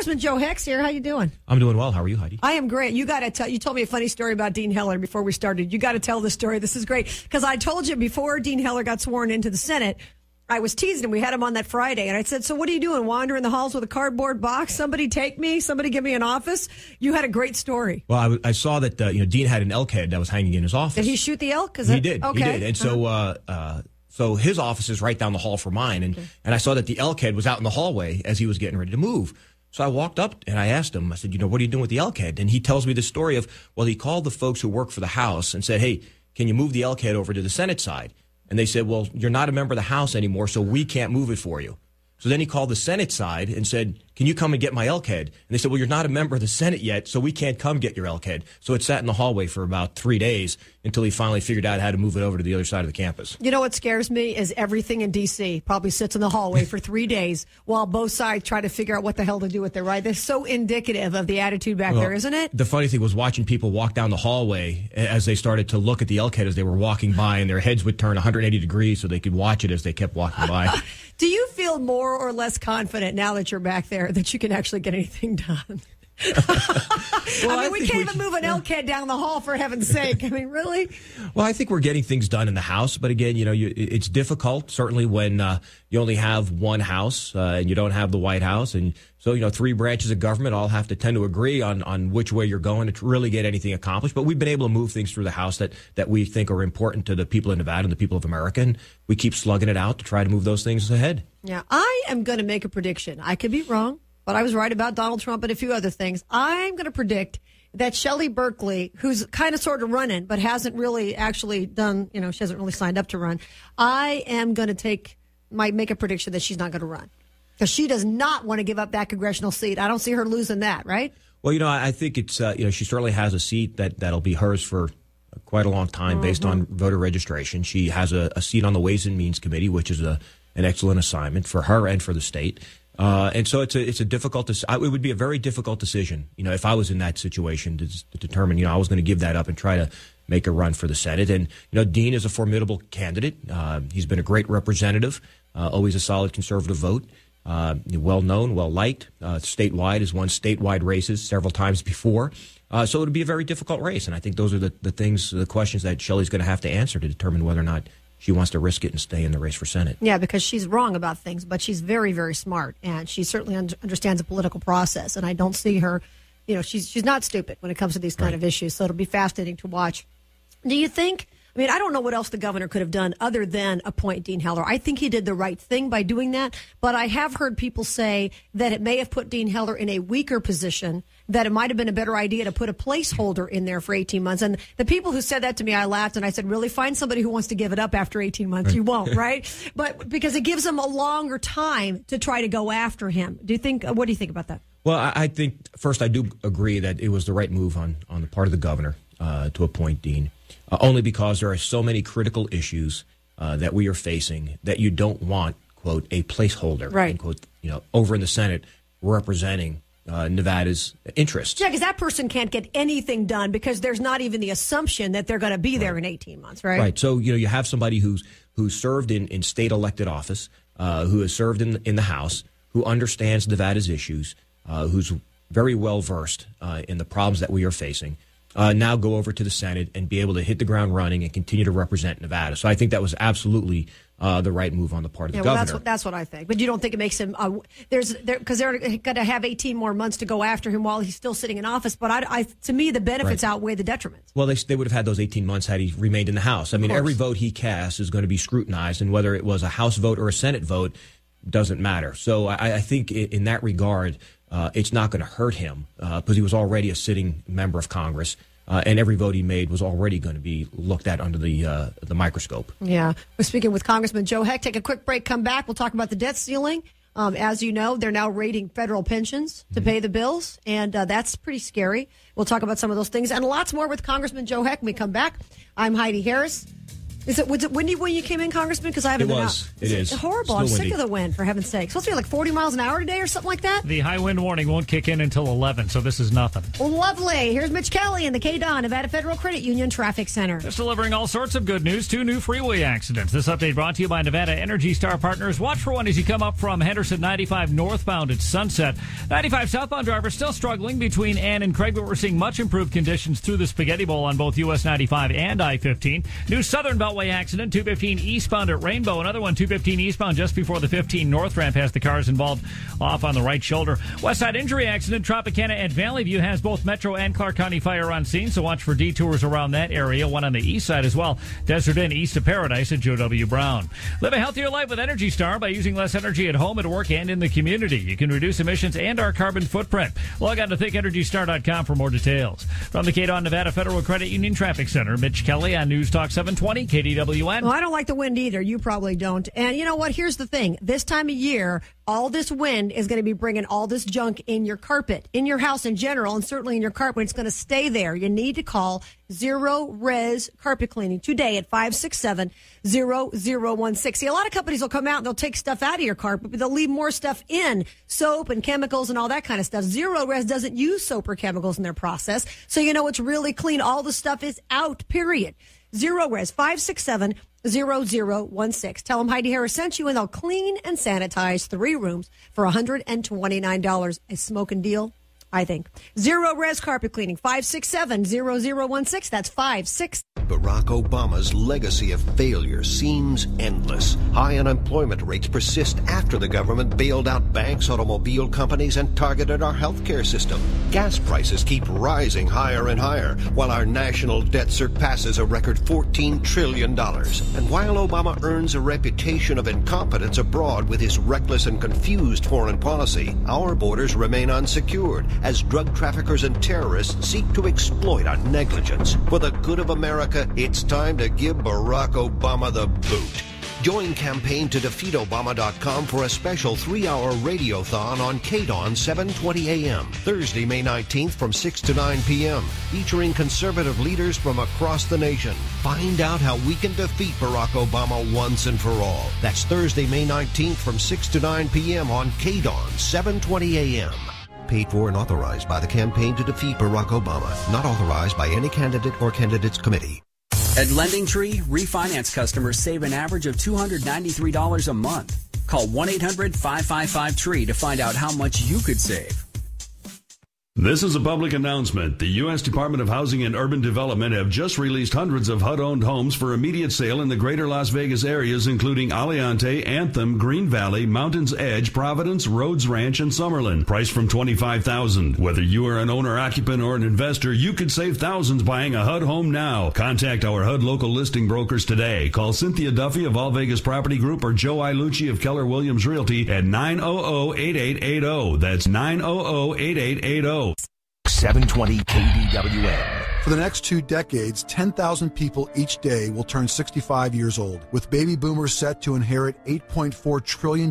Congressman Joe Heck's here. How you doing? I'm doing well. How are you, Heidi? I am great. You got to tell. You told me a funny story about Dean Heller before we started. You got to tell the story. This is great because I told you before Dean Heller got sworn into the Senate. I was teasing him. We had him on that Friday, and I said, "So what are you doing? Wandering the halls with a cardboard box? Somebody take me. Somebody give me an office." You had a great story. Well, I saw that Dean had an elk head that was hanging in his office. Did he shoot the elk? He did. Okay. He did. And so his office is right down the hall from mine, and I saw that the elk head was out in the hallway as he was getting ready to move. So I walked up and I asked him. I said, "What are you doing with the elk head?" And he tells me the story of, well, he called the folks who work for the House and said, "Hey, can you move the elk head over to the Senate side?" And they said, "Well, you're not a member of the House anymore, so we can't move it for you." So then he called the Senate side and said, "Can you come and get my elk head?" And they said, "Well, you're not a member of the Senate yet, so we can't come get your elk head." So it sat in the hallway for about 3 days until he finally figured out how to move it over to the other side of the campus. You know what scares me is everything in D.C. probably sits in the hallway for 3 days while both sides try to figure out what the hell to do with it, right? They're so indicative of the attitude back there, isn't it? The funny thing was watching people walk down the hallway as they started to look at the elk head as they were walking by, and their heads would turn 180 degrees so they could watch it as they kept walking by. Do you feel more or less confident now that you're back there that you can actually get anything done? We can't even move an elk head down the hall, for heaven's sake. I mean, really? Well, I think we're getting things done in the House. But again, it's difficult, certainly when you only have one House and you don't have the White House. And so, 3 branches of government all have to tend to agree on which way you're going to really get anything accomplished. But we've been able to move things through the House that we think are important to the people of Nevada and the people of America. And we keep slugging it out to try to move those things ahead. Yeah, I am going to make a prediction. I could be wrong, but I was right about Donald Trump and a few other things. I'm going to predict that Shelley Berkeley, who's kind of sort of running, but hasn't really actually done, she hasn't really signed up to run. I am going to make a prediction that she's not going to run because she does not want to give up that congressional seat. I don't see her losing that, right? Well, I think it's, she certainly has a seat that'll be hers for quite a long time based on voter registration. She has a seat on the Ways and Means Committee, which is an excellent assignment for her and for the state. And so it's a difficult. It would be a very difficult decision, if I was in that situation to determine, I was going to give that up and try to make a run for the Senate. And Dean is a formidable candidate. He's been a great representative, always a solid conservative vote, well known, well liked. Statewide, has won statewide races several times before. So it would be a very difficult race. And I think those are the questions that Shelley's going to have to answer to determine whether or not she wants to risk it and stay in the race for Senate. Yeah, because she's wrong about things, but she's very, very smart, and she certainly understands the political process. And I don't see her, she's not stupid when it comes to these kind of issues. So it'll be fascinating to watch. Do you think? I don't know what else the governor could have done other than appoint Dean Heller. I think he did the right thing by doing that, but I have heard people say that it may have put Dean Heller in a weaker position, that it might have been a better idea to put a placeholder in there for 18 months. And the people who said that to me, I laughed and I said, really, find somebody who wants to give it up after 18 months. Right. You won't, right? But because it gives them a longer time to try to go after him. What do you think about that? Well, I think, first, I do agree that it was the right move on the part of the governor to appoint Dean. Only because there are so many critical issues that we are facing that you don't want, quote, a placeholder, right, end quote, over in the Senate representing Nevada's interests. Yeah, because that person can't get anything done because there's not even the assumption that they're going to be there in 18 months, right? Right. So, you have somebody who's served in state elected office, who has served in the House, who understands Nevada's issues, who's very well versed in the problems that we are facing. Now go over to the Senate and be able to hit the ground running and continue to represent Nevada. So I think that was absolutely the right move on the part of the governor. Well, that's what I think. But you don't think it makes him because they're going to have 18 more months to go after him while he's still sitting in office. But to me, the benefits outweigh the detriments. Well, they would have had those 18 months had he remained in the House. I mean, every vote he casts is going to be scrutinized, and whether it was a House vote or a Senate vote doesn't matter. So I think in that regard, it's not going to hurt him because he was already a sitting member of Congress. And every vote he made was already going to be looked at under the microscope. Yeah. We're speaking with Congressman Joe Heck. Take a quick break, come back. We'll talk about the debt ceiling. As you know, they're now raiding federal pensions to pay the bills, and that's pretty scary. We'll talk about some of those things and lots more with Congressman Joe Heck when we come back. I'm Heidi Harris. Was it windy when you came in, Congressman? Because I haven't been out. It is. It's horrible. Still I'm sick windy. of the wind, for heaven's sake. Supposed to be like 40 miles an hour today or something like that? The high wind warning won't kick in until 11, so this is nothing. Well, lovely. Here's Mitch Kelly in the KDON Nevada Federal Credit Union Traffic Center. Just delivering all sorts of good news. 2 new freeway accidents. This update brought to you by Nevada Energy Star Partners. Watch for one as you come up from Henderson 95 northbound at Sunset. 95 southbound drivers still struggling between Ann and Craig, but we're seeing much improved conditions through the Spaghetti Bowl on both US 95 and I-15. New Southern Beltway accident, 215 eastbound at Rainbow. Another one, 215 eastbound just before the 15 north ramp has the cars involved off on the right shoulder. West side injury accident, Tropicana at Valley View has both Metro and Clark County Fire on scene, so watch for detours around that area. One on the east side as well. Desert Inn east of Paradise at Joe W. Brown. Live a healthier life with Energy Star by using less energy at home, at work, and in the community. You can reduce emissions and our carbon footprint. Log on to thinkenergystar.com for more details. From the KDON Nevada Federal Credit Union Traffic Center, Mitch Kelly on News Talk 720 KDWN. Well, I don't like the wind either. You probably don't. And you know what? Here's the thing. This time of year, all this wind is going to be bringing all this junk in your carpet, in your house in general, and certainly in your carpet. It's going to stay there. You need to call Zero Res Carpet Cleaning today at 567-0016. See, a lot of companies will come out and they'll take stuff out of your carpet, but they'll leave more stuff in, soap and chemicals and all that kind of stuff. Zero Res doesn't use soap or chemicals in their process, so you know it's really clean. All the stuff is out, period. Zero Res, 567-0016. Tell them Heidi Harris sent you, and they'll clean and sanitize 3 rooms for $129. A smoking deal, I think. Zero Res Carpet Cleaning, 567-0016. That's 567. Barack Obama's legacy of failure seems endless. High unemployment rates persist after the government bailed out banks, automobile companies, and targeted our healthcare system. Gas prices keep rising higher and higher, while our national debt surpasses a record $14 trillion. And while Obama earns a reputation of incompetence abroad with his reckless and confused foreign policy, our borders remain unsecured as drug traffickers and terrorists seek to exploit our negligence. For the good of America, it's time to give Barack Obama the boot. Join CampaignToDefeatObama.com for a special 3-hour radiothon on KDON 720 AM, Thursday, May 19th from 6 to 9 p.m., featuring conservative leaders from across the nation. Find out how we can defeat Barack Obama once and for all. That's Thursday, May 19th from 6 to 9 p.m. on KDON 720 AM. Paid for and authorized by the Campaign to Defeat Barack Obama. Not authorized by any candidate or candidates committee. At LendingTree, refinance customers save an average of $293 a month. Call 1-800-555-TREE to find out how much you could save. This is a public announcement. The U.S. Department of Housing and Urban Development have just released hundreds of HUD-owned homes for immediate sale in the greater Las Vegas areas, including Aliante, Anthem, Green Valley, Mountains Edge, Providence, Rhodes Ranch, and Summerlin. Price from $25,000. Whether you are an owner, occupant, or an investor, you could save thousands buying a HUD home now. Contact our HUD local listing brokers today. Call Cynthia Duffy of All Vegas Property Group or Joe Ilucci of Keller Williams Realty at 900-8880. That's 900-8880. 720 KDWN. For the next 2 decades, 10,000 people each day will turn 65 years old. With baby boomers set to inherit $8.4 trillion,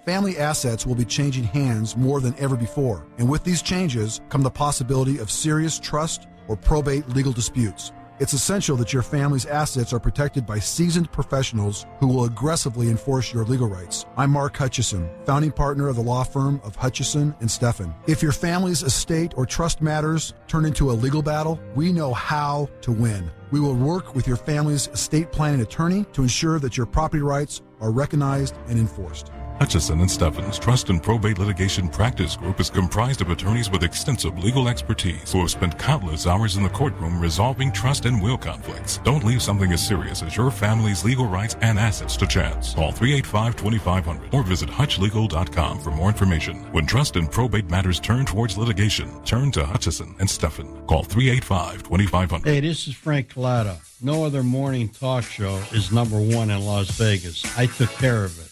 family assets will be changing hands more than ever before. And with these changes come the possibility of serious trust or probate legal disputes. It's essential that your family's assets are protected by seasoned professionals who will aggressively enforce your legal rights. I'm Mark Hutchison, founding partner of the law firm of Hutchison and Steffen. If your family's estate or trust matters turn into a legal battle, we know how to win. We will work with your family's estate planning attorney to ensure that your property rights are recognized and enforced. Hutchison and Steffen's Trust and Probate Litigation Practice Group is comprised of attorneys with extensive legal expertise who have spent countless hours in the courtroom resolving trust and will conflicts. Don't leave something as serious as your family's legal rights and assets to chance. Call 385-2500 or visit hutchlegal.com for more information. When trust and probate matters turn towards litigation, turn to Hutchison and Steffen. Call 385-2500. Hey, this is Frank Collada. No other morning talk show is number 1 in Las Vegas. I took care of it.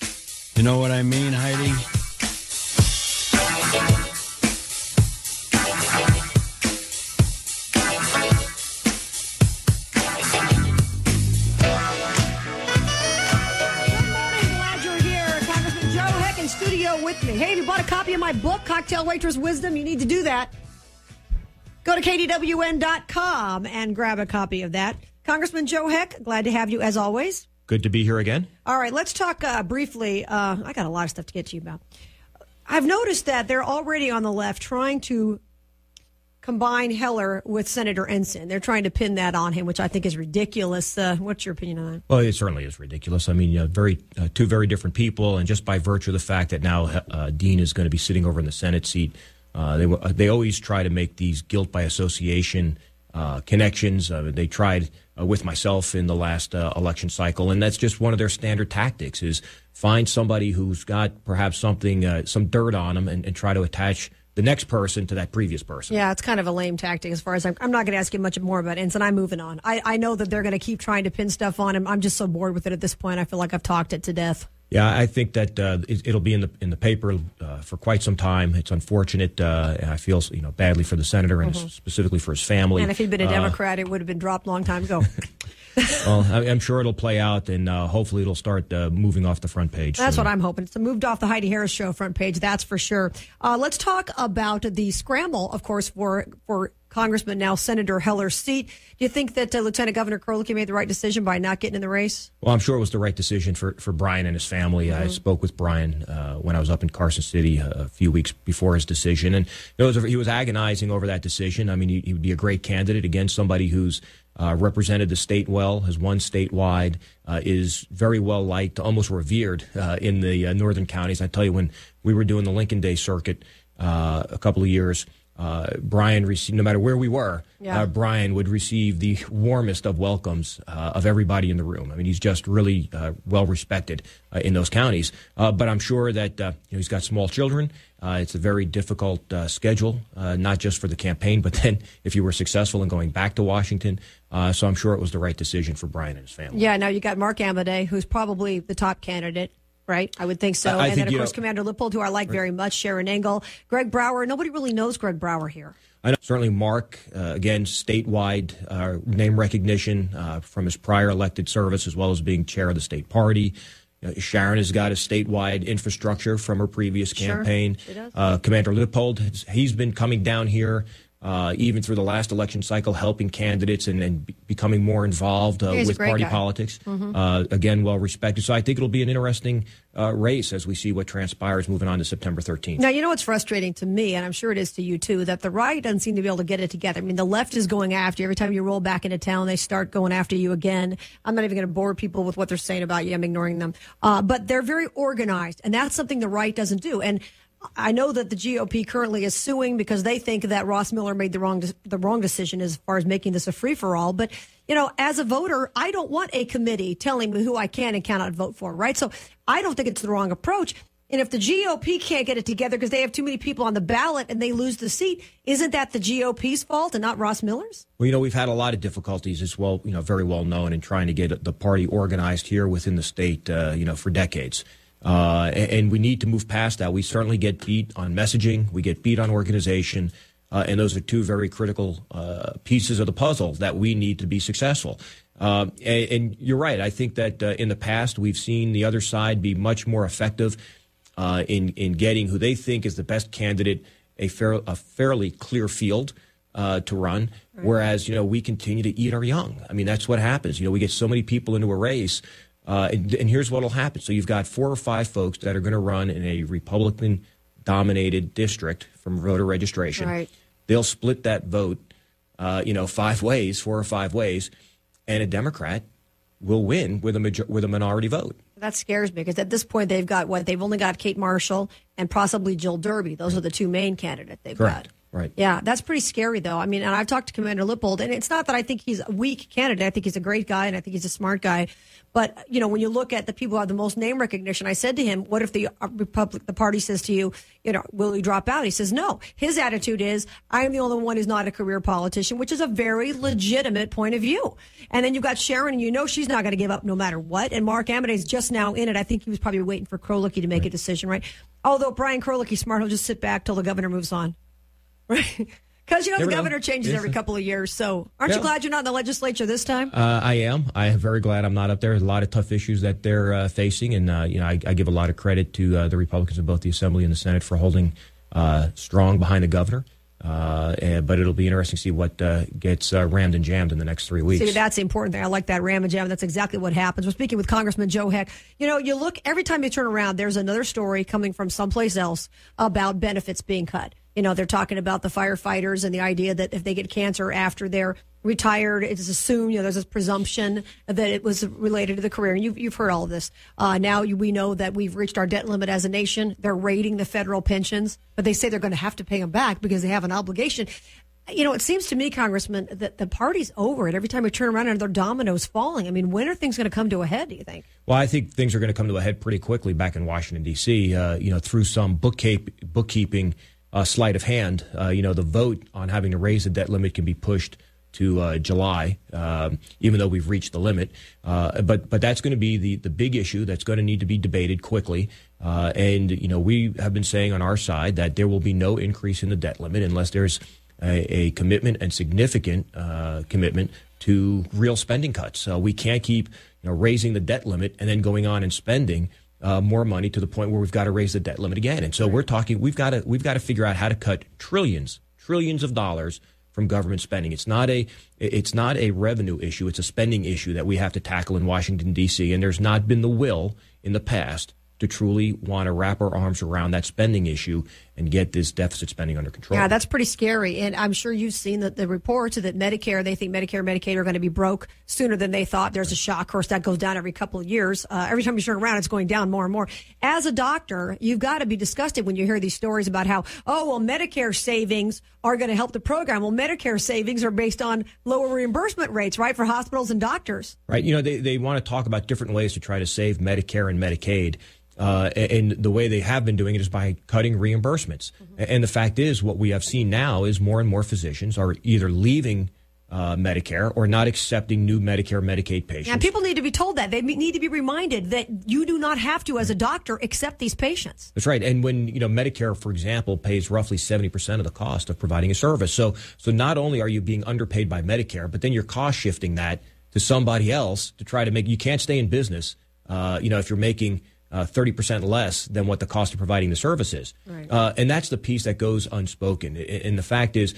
You know what I mean, Heidi? With me. Hey, if you bought a copy of my book, Cocktail Waitress Wisdom, you need to do that. Go to KDWN.com and grab a copy of that. Congressman Joe Heck, glad to have you as always. Good to be here again. All right, let's talk briefly. I got a lot of stuff to get to you about. I've noticed that they're already on the left trying to combine Heller with Senator Ensign. They're trying to pin that on him, which I think is ridiculous. What's your opinion on that? Well, it certainly is ridiculous. I mean, two very different people, and just by virtue of the fact that now Dean is going to be sitting over in the Senate seat, they always try to make these guilt by association connections. They tried with myself in the last election cycle, and that's just one of their standard tactics: is find somebody who's got perhaps something, some dirt on them, and try to attach the next person to that previous person. Yeah, it's kind of a lame tactic as far as I'm not going to ask you much more about Ensign. I'm moving on. I know that they're going to keep trying to pin stuff on him. I'm just so bored with it at this point. I feel like I've talked it to death. Yeah, I think that it'll be in the paper for quite some time. It's unfortunate. And I feel badly for the senator and specifically for his family. And if he'd been a Democrat, it would have been dropped a long time ago. Well, I'm sure it'll play out, and hopefully it'll start moving off the front page. That's soon. what I'm hoping. It's moved off the Heidi Harris show front page, that's for sure. Let's talk about the scramble, of course, for Congressman, now Senator Heller's seat. Do you think that Lieutenant Governor Krolicki made the right decision by not getting in the race? Well, I'm sure it was the right decision for Brian and his family. I spoke with Brian when I was up in Carson City a few weeks before his decision, and he was agonizing over that decision. I mean, he would be a great candidate against somebody who's represented the state well, has won statewide, is very well liked, almost revered in the northern counties. I tell you, when we were doing the Lincoln Day circuit a couple of years, Brian received, no matter where we were, Brian would receive the warmest of welcomes of everybody in the room. I mean, he's just really well respected in those counties. But I'm sure that he's got small children. It's a very difficult schedule, not just for the campaign, but then if you were successful in going back to Washington. So I'm sure it was the right decision for Brian and his family. Yeah, now you got Mark Amadei, who's probably the top candidate. Right, I would think so. And then, of course, Commander Lippold, who I like very much, Sharon Engel, Greg Brower. Nobody really knows Greg Brower here. I know certainly Mark, again, statewide name recognition from his prior elected service, as well as being chair of the state party. Sharon has got a statewide infrastructure from her previous campaign. Sure, she does. Commander Lippold, he's been coming down here even through the last election cycle, helping candidates and becoming more involved with party politics. Again, well respected. So I think it'll be an interesting race as we see what transpires moving on to September 13th. Now, you know what's frustrating to me, and I'm sure it is to you too, that the right doesn't seem to be able to get it together. I mean, the left is going after you. Every time you roll back into town, they start going after you again. I'm not even going to bore people with what they're saying about you. I'm ignoring them. But they're very organized, and that's something the right doesn't do. And I know that the GOP currently is suing because they think that Ross Miller made the wrong decision as far as making this a free-for-all. But, as a voter, I don't want a committee telling me who I can and cannot vote for, right? So I don't think it's the wrong approach. And if the GOP can't get it together because they have too many people on the ballot and they lose the seat, isn't that the GOP's fault and not Ross Miller's? Well, we've had a lot of difficulties as well, very well known in trying to get the party organized here within the state, for decades. And we need to move past that. We certainly get beat on messaging. We get beat on organization. And those are two very critical pieces of the puzzle that we need to be successful. And you're right. I think that in the past, we've seen the other side be much more effective in getting who they think is the best candidate, a fairly clear field to run. Right. Whereas, we continue to eat our young. I mean, that's what happens. We get so many people into a race. And here's what will happen. So you've got 4 or 5 folks that are going to run in a Republican-dominated district from voter registration. Right. They'll split that vote, 5 ways, 4 or 5 ways, and a Democrat will win with a minority vote. That scares me because at this point they've got they've only got Kate Marshall and possibly Jill Derby. Those are the 2 main candidates they've got. Right. Yeah, that's pretty scary, though. I mean, and I've talked to Commander Lippold, and it's not that I think he's a weak candidate. I think he's a great guy, and I think he's a smart guy. But, when you look at the people who have the most name recognition, I said to him, what if the party says to you, will you drop out? He says, no. His attitude is, I am the only one who's not a career politician, which is a very legitimate point of view. And then you've got Sharon, and she's not going to give up no matter what. And Mark Amadei's just now in it. I think he was probably waiting for Krolicki to make a decision, right? Although Brian Krolicki's smart, he'll just sit back till the governor moves on. Right? Because, the governor changes every couple of years. So aren't you glad you're not in the legislature this time? I am. I am very glad I'm not up there. There's a lot of tough issues that they're facing. And, I give a lot of credit to the Republicans in both the Assembly and the Senate for holding strong behind the governor. But it'll be interesting to see what gets rammed and jammed in the next 3 weeks. See, that's the important thing. I like that ram and jam. That's exactly what happens. We're speaking with Congressman Joe Heck. You know, you look, every time you turn around, there's another story coming from someplace else about benefits being cut. You know, they're talking about the firefighters and the idea that if they get cancer after they're retired, it's assumed, you know, there's this presumption that it was related to the career. And you've heard all of this. Now we know that we've reached our debt limit as a nation. They're raiding the federal pensions, but they say they're going to have to pay them back because they have an obligation. You know, it seems to me, Congressman, that the party's over it. Every time we turn around and there are dominoes falling. I mean, when are things going to come to a head, do you think? Well, I think things are going to come to a head pretty quickly back in Washington, D.C., you know, through some bookkeeping sleight of hand. You know, the vote on having to raise the debt limit can be pushed to July, even though we've reached the limit. But that's going to be the big issue that's going to need to be debated quickly. And, you know, we have been saying on our side that there will be no increase in the debt limit unless there's a commitment and significant commitment to real spending cuts. We can't keep, you know, raising the debt limit and then going on and spending more money to the point where we've got to raise the debt limit again. And so we're talking, we've got to figure out how to cut trillions of dollars from government spending. It's not a revenue issue. It's a spending issue that we have to tackle in Washington, D.C. And there's not been the will in the past to truly want to wrap our arms around that spending issue and get this deficit spending under control. Yeah, that's pretty scary. And I'm sure you've seen the reports that Medicare, they think Medicare and Medicaid are going to be broke sooner than they thought. There's a shock. Of course, that goes down every couple of years. Every time you turn around, it's going down more and more. As a doctor, you've got to be disgusted when you hear these stories about how, Medicare savings are going to help the program. Well, Medicare savings are based on lower reimbursement rates, right, for hospitals and doctors. Right. You know, they want to talk about different ways to try to save Medicare and Medicaid. And the way they have been doing it is by cutting reimbursements. Mm-hmm. And the fact is, what we have seen now is more and more physicians are either leaving Medicare or not accepting new Medicare, Medicaid patients. Yeah, people need to be told that. They need to be reminded that you do not have to, as a doctor, accept these patients. That's right. And when, you know, Medicare, for example, pays roughly 70% of the cost of providing a service. So not only are you being underpaid by Medicare, but then you're cost shifting that to somebody else to try to make, you can't stay in business, if you're making 30% less than what the cost of providing the service is. Right. And that's the piece that goes unspoken. And the fact is,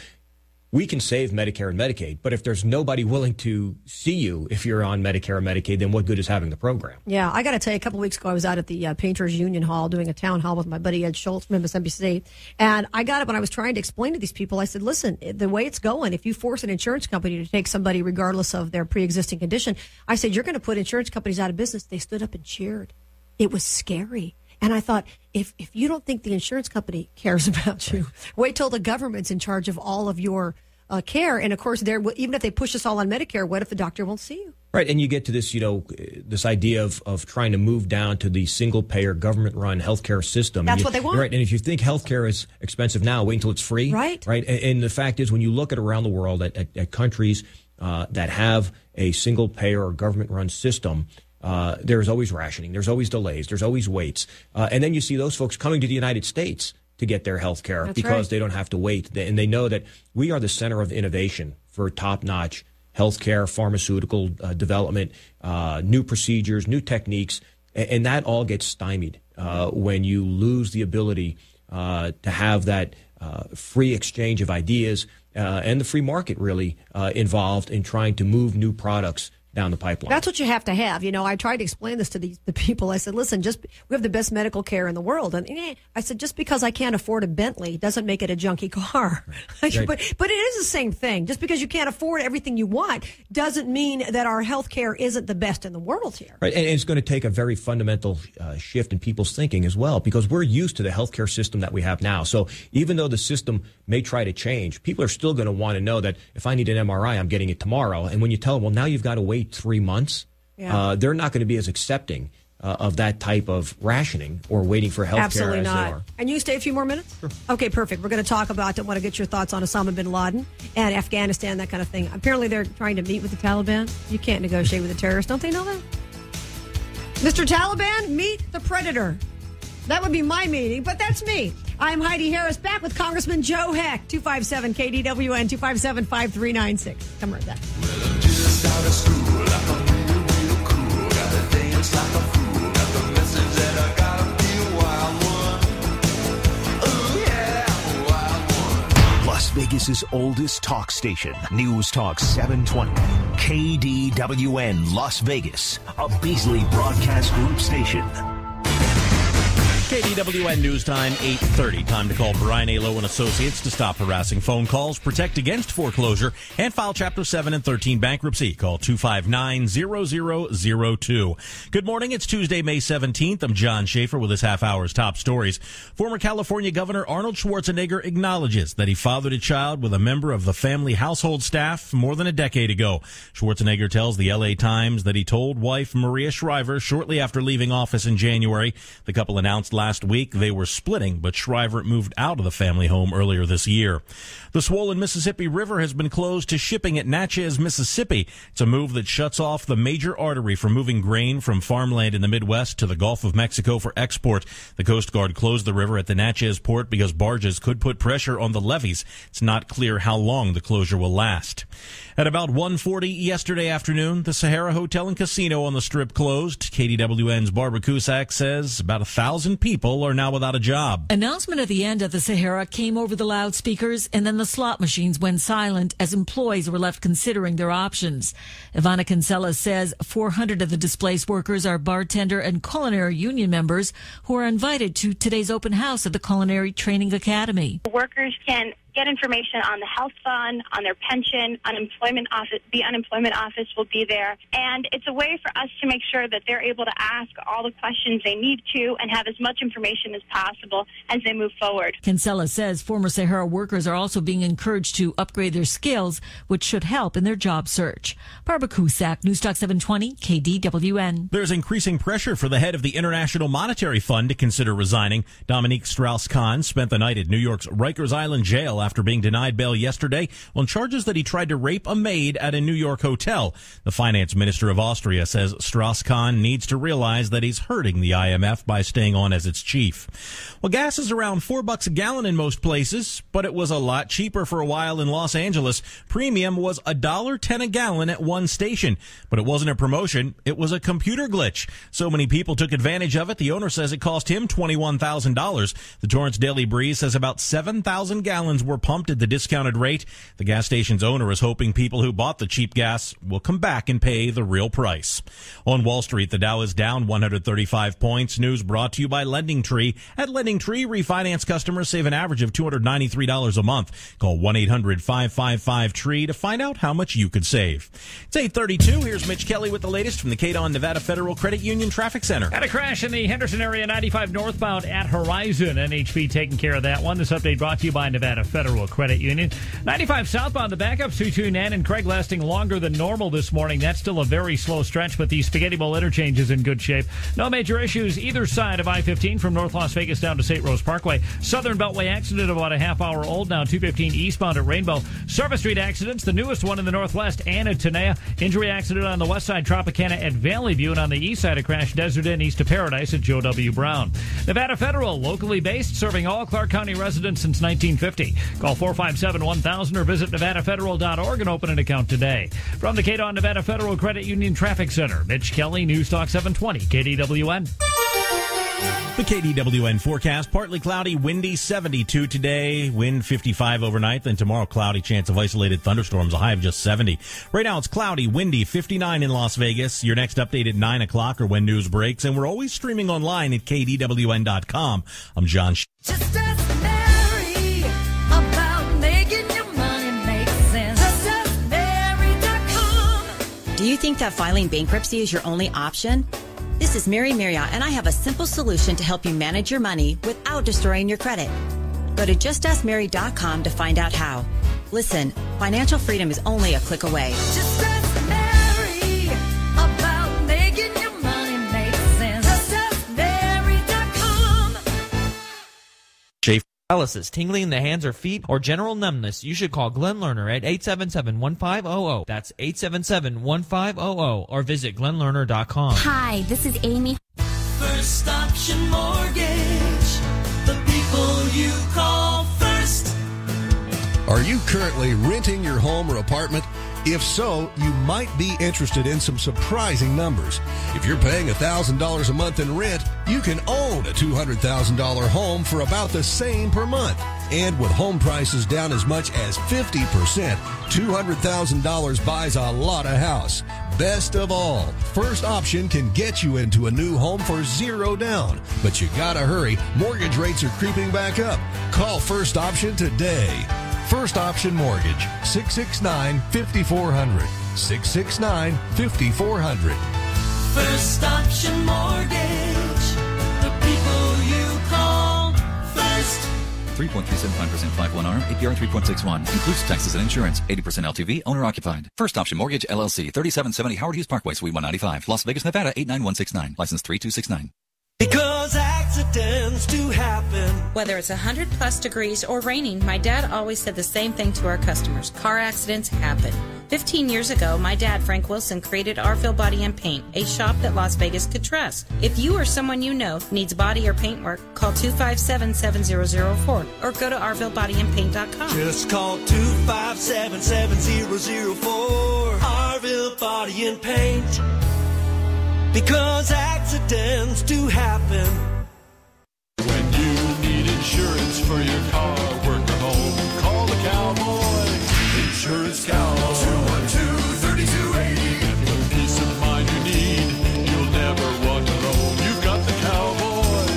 we can save Medicare and Medicaid, but if there's nobody willing to see you if you're on Medicare or Medicaid, then what good is having the program? Yeah, I got to tell you, a couple of weeks ago, I was out at the Painters Union Hall doing a town hall with my buddy Ed Schultz from MSNBC, and I got up and I was trying to explain to these people, I said, listen, the way it's going, if you force an insurance company to take somebody regardless of their pre-existing condition, I said, you're going to put insurance companies out of business. They stood up and cheered. It was scary. And I thought, if you don't think the insurance company cares about you, wait till the government's in charge of all of your care. And, of course, even if they push us all on Medicare, what if the doctor won't see you? Right. And you get to this, this idea of trying to move down to the single-payer, government-run healthcare system. That's what they want. Right. And if you think healthcare is expensive now, wait until it's free. Right. Right. And the fact is, when you look at around the world at countries that have a single-payer or government-run system, there's always rationing. There's always delays. There's always waits. And then you see those folks coming to the United States to get their health care because they don't have to wait. And they know that we are the center of innovation for top-notch healthcare, pharmaceutical development, new procedures, new techniques. And that all gets stymied when you lose the ability to have that free exchange of ideas and the free market really involved in trying to move new products down the pipeline. That's what you have to have. I tried to explain this to the people. I said, listen, we have the best medical care in the world. And I said, just because I can't afford a Bentley doesn't make it a junky car. Right. But it is the same thing. Just because you can't afford everything you want doesn't mean that our health care isn't the best in the world here. Right. And it's going to take a very fundamental shift in people's thinking as well, because we're used to the healthcare system that we have now. So even though the system may try to change, people are still going to want to know that if I need an MRI, I'm getting it tomorrow. And when you tell them, well, now you've got to wait 3 months, they're not going to be as accepting of that type of rationing or waiting for health care as not. They are. And you stay a few more minutes? Sure. Okay, perfect. We're going to talk about it. I want to get your thoughts on Osama bin Laden and Afghanistan, that kind of thing. Apparently they're trying to meet with the Taliban. You can't negotiate with a terrorist. Don't they know that? Mr. Taliban, meet the predator. That would be my meeting, but that's me. I'm Heidi Harris, back with Congressman Joe Heck, 257 KDWN, 257-5396. Come right back. Well, I'm just out of school, like I'm real cool. Gotta dance like a fool. Got the message that I gotta be a wild one. Oh, yeah, I'm a wild one. Las Las Vegas's oldest talk station, News Talk 720. KDWN Las Vegas, a Beasley Broadcast Group station. KDWN News Time, 8:30. Time to call Brian A. Lowe and Associates to stop harassing phone calls, protect against foreclosure, and file Chapter 7 and 13 bankruptcy. Call 259-0002. Good morning. It's Tuesday, May 17th. I'm John Schaefer with this half hour's top stories. Former California Governor Arnold Schwarzenegger acknowledges that he fathered a child with a member of the family household staff more than a decade ago. Schwarzenegger tells the LA Times that he told wife Maria Shriver shortly after leaving office in January. The couple announced last week they were splitting, but Shriver moved out of the family home earlier this year. The swollen Mississippi River has been closed to shipping at Natchez, Mississippi. It's a move that shuts off the major artery for moving grain from farmland in the Midwest to the Gulf of Mexico for export. The Coast Guard closed the river at the Natchez port because barges could put pressure on the levees. It's not clear how long the closure will last. At about 1:40 yesterday afternoon, the Sahara Hotel and Casino on the Strip closed. KDWN's Barbara Cusack says about 1,000 people are now without a job. Announcement at the end of the Sahara came over the loudspeakers, and then the slot machines went silent as employees were left considering their options. Ivana Kinsella says 400 of the displaced workers are bartender and culinary union members who are invited to today's open house at the Culinary Training Academy. Workers can get information on the health fund, on their pension, unemployment office. The unemployment office will be there. And it's a way for us to make sure that they're able to ask all the questions they need to and have as much information as possible as they move forward. Kinsella says former Sahara workers are also being encouraged to upgrade their skills, which should help in their job search. Barbara Cusack, News Talk 720, KDWN. There's increasing pressure for the head of the International Monetary Fund to consider resigning. Dominique Strauss-Kahn spent the night at New York's Rikers Island jail after being denied bail yesterday on charges that he tried to rape a maid at a New York hotel. The finance minister of Austria says Strauss-Kahn needs to realize that he's hurting the IMF by staying on as its chief. Well, gas is around $4 a gallon in most places, but it was a lot cheaper for a while in Los Angeles. Premium was $1.10 a gallon at one station, but it wasn't a promotion. It was a computer glitch. So many people took advantage of it. The owner says it cost him $21,000. The Torrance Daily Breeze says about 7,000 gallons were pumped at the discounted rate. The gas station's owner is hoping people who bought the cheap gas will come back and pay the real price. On Wall Street, the Dow is down 135 points. News brought to you by Lending Tree. At Lending Tree, refinance customers save an average of $293 a month. Call 1-800-555-TREE to find out how much you could save. It's 8:32. Here's Mitch Kelly with the latest from the Cadon Nevada Federal Credit Union Traffic Center. Had a crash in the Henderson area, 95 northbound at Horizon. NHP taking care of that one. This update brought to you by Nevada Federal Credit Union. 95 southbound, the backups between Ann and Craig lasting longer than normal this morning. That's still a very slow stretch, but the Spaghetti Bowl interchange is in good shape. No major issues either side of I-15 from North Las Vegas down to St. Rose Parkway. Southern Beltway accident about a half hour old now, 215 eastbound at Rainbow. Service Street accidents, the newest one in the northwest, Ann at Tenaya. Injury accident on the west side, Tropicana at Valley View, and on the east side, a crash, Desert Inn east of Paradise at Joe W. Brown. Nevada Federal, locally based, serving all Clark County residents since 1950. Call 457-1000 or visit NevadaFederal.org and open an account today. From the Cadon Nevada Federal Credit Union Traffic Center, Mitch Kelly, News Talk 720, KDWN. The KDWN forecast, partly cloudy, windy, 72 today, wind 55 overnight, then tomorrow cloudy, chance of isolated thunderstorms, a high of just 70. Right now it's cloudy, windy, 59 in Las Vegas. Your next update at 9 o'clock or when news breaks, and we're always streaming online at KDWN.com. I'm John. Just ask Mary about making your money make sense. Just ask Mary.com. Do you think that filing bankruptcy is your only option? This is Mary Marriott, and I have a simple solution to help you manage your money without destroying your credit. Go to justaskmary.com to find out how. Listen, financial freedom is only a click away. Just ask Mary about making your money make sense. Just ask Mary.com. Paralysis, tingling in the hands or feet, or general numbness, you should call Glenn Lerner at 877-1500. That's 877-1500, or visit glennlerner.com. Hi, this is Amy. First Option Mortgage, the people you call first. Are you currently renting your home or apartment? If so, you might be interested in some surprising numbers. If you're paying $1,000 a month in rent, you can own a $200,000 home for about the same per month. And with home prices down as much as 50%, $200,000 buys a lot of house. Best of all, First Option can get you into a new home for $0 down. But you gotta hurry. Mortgage rates are creeping back up. Call First Option today. First Option Mortgage, 669-5400. 669-5400. First Option Mortgage, the people you call first. 3.375% 5/1 APR 3.61. Includes taxes and insurance. 80% LTV. Owner occupied. First Option Mortgage LLC. 3770 Howard Hughes Parkway, Suite 195. Las Vegas, Nevada 89169. License 3269. Because accidents do happen. Whether it's 100 plus degrees or raining, my dad always said the same thing to our customers. Car accidents happen. 15 years ago, my dad, Frank Wilson, created Arville Body and Paint, a shop that Las Vegas could trust. If you or someone you know needs body or paint work, call 257-7004 or go to arvillebodyandpaint.com. Just call 257-7004. Arville Body and Paint. Because accidents do happen. When you need insurance for your car, work, or home, call the Cowboy. Insurance Cowboy. 212-3280. Get the peace of mind you need. You'll never want to roam. You've got the Cowboy.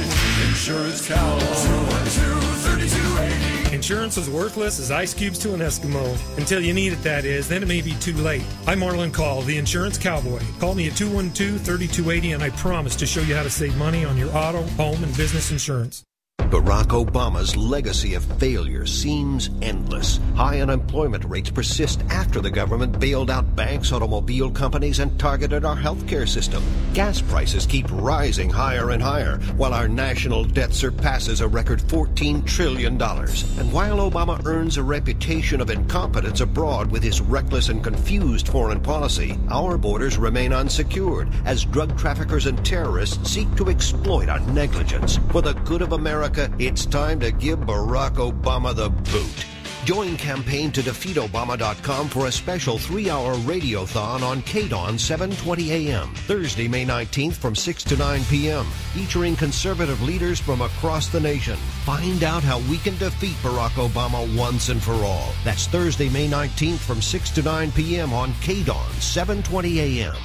Insurance Cowboy. 212-3280. Insurance is worthless as ice cubes to an Eskimo. Until you need it, that is. Then it may be too late. I'm Marlon Call, the Insurance Cowboy. Call me at 212-3280 and I promise to show you how to save money on your auto, home, and business insurance. Barack Obama's legacy of failure seems endless. High unemployment rates persist after the government bailed out banks, automobile companies, and targeted our healthcare system. Gas prices keep rising higher and higher, while our national debt surpasses a record $14 trillion. And while Obama earns a reputation of incompetence abroad with his reckless and confused foreign policy, our borders remain unsecured as drug traffickers and terrorists seek to exploit our negligence. For the good of America, it's time to give Barack Obama the boot. Join CampaignToDefeatObama.com for a special 3-hour radiothon on KDON 720 AM, Thursday, May 19th from 6 to 9 p.m., featuring conservative leaders from across the nation. Find out how we can defeat Barack Obama once and for all. That's Thursday, May 19th from 6 to 9 p.m. on KDON 720 AM.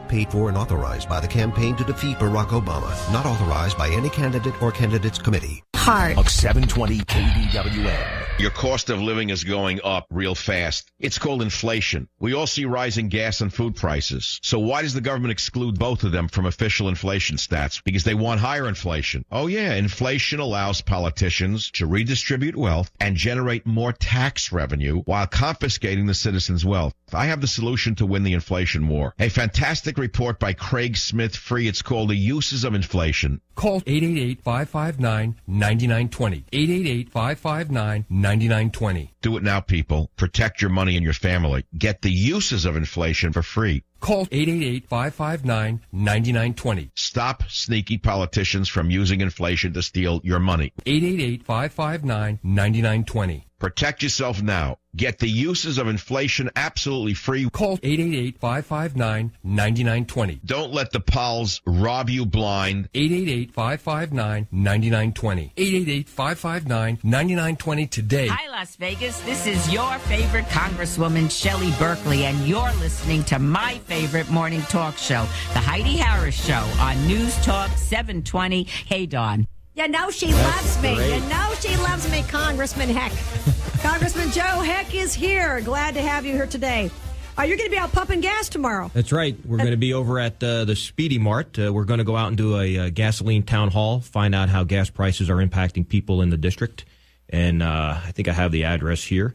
Paid for and authorized by the Campaign to Defeat Barack Obama. Not authorized by any candidate or candidates committee. Hard. 720 KDWN. Your cost of living is going up real fast. It's called inflation. We all see rising gas and food prices. So why does the government exclude both of them from official inflation stats? Because they want higher inflation. Oh yeah, inflation allows politicians to redistribute wealth and generate more tax revenue while confiscating the citizens' wealth. I have the solution to win the inflation war. A fantastic report by Craig Smith Free. It's called The Uses of Inflation. Call 888-559-9920. 888-559-9920. Do it now, people. Protect your money and your family. Get the uses of inflation for free. Call 888-559-9920. Stop sneaky politicians from using inflation to steal your money. 888-559-9920. Protect yourself now. Get the uses of inflation absolutely free. Call 888-559-9920. Don't let the Pols rob you blind. 888-559-9920. 888-559-9920 today. Hi, Las Vegas. This is your favorite Congresswoman, Shelley Berkeley, and you're listening to my favorite morning talk show, The Heidi Harris Show, on News Talk 720. Hey, Dawn. Yeah, now she loves me. And now she loves me, Congressman Heck. Congressman Joe Heck is here. Glad to have you here today. You're going to be out pumping gas tomorrow. That's right. We're going to be over at the Speedy Mart. We're going to go out and do a gasoline town hall, find out how gas prices are impacting people in the district. And I think I have the address here.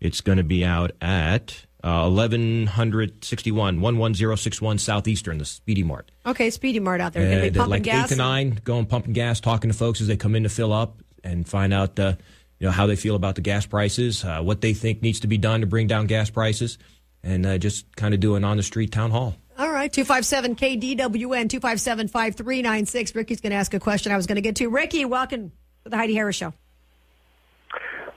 It's going to be out at 11061 Southeastern, the Speedy Mart. Okay, Speedy Mart out there. Going to be pumping like gas. 8 to 9, going pumping gas, talking to folks as they come in to fill up and find out how they feel about the gas prices, what they think needs to be done to bring down gas prices, and just kind of do an on-the-street town hall. All right, 257-KDWN, 257-5396. Ricky's going to ask a question I was going to get to. Ricky, welcome to the Heidi Harris Show.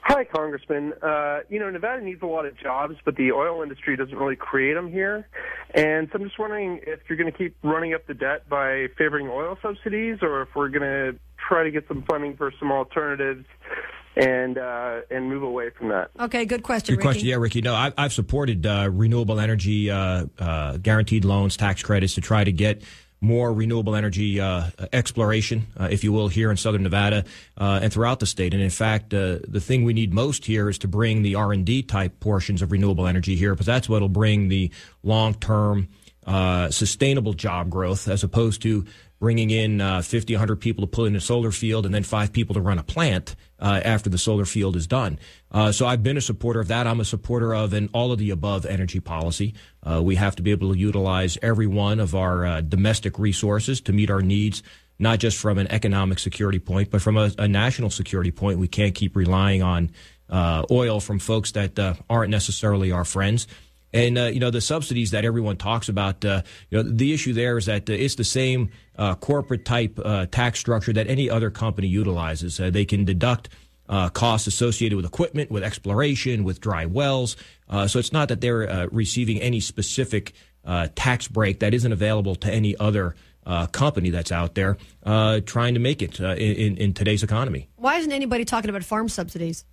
Hi, Congressman. Nevada needs a lot of jobs, but the oil industry doesn't really create them here. And so I'm just wondering if you're going to keep running up the debt by favoring oil subsidies, or if we're going to try to get some funding for some alternatives and move away from that. Okay, good question, Good question. Yeah, Ricky. No, I've supported renewable energy guaranteed loans, tax credits to try to get more renewable energy exploration, if you will, here in southern Nevada and throughout the state. And in fact, the thing we need most here is to bring the R&D type portions of renewable energy here, because that's what will bring the long-term sustainable job growth, as opposed to bringing in 50, 100 people to put in a solar field and then 5 people to run a plant after the solar field is done. So I've been a supporter of that. I'm a supporter of an all-of-the-above energy policy. We have to be able to utilize every one of our domestic resources to meet our needs, not just from an economic security point, but from a national security point. We can't keep relying on oil from folks that aren't necessarily our friends. And, the subsidies that everyone talks about, the issue there is that it's the same corporate type tax structure that any other company utilizes. They can deduct costs associated with equipment, with exploration, with dry wells. So it's not that they're receiving any specific tax break that isn't available to any other company that's out there trying to make it in today's economy. Why isn't anybody talking about farm subsidies?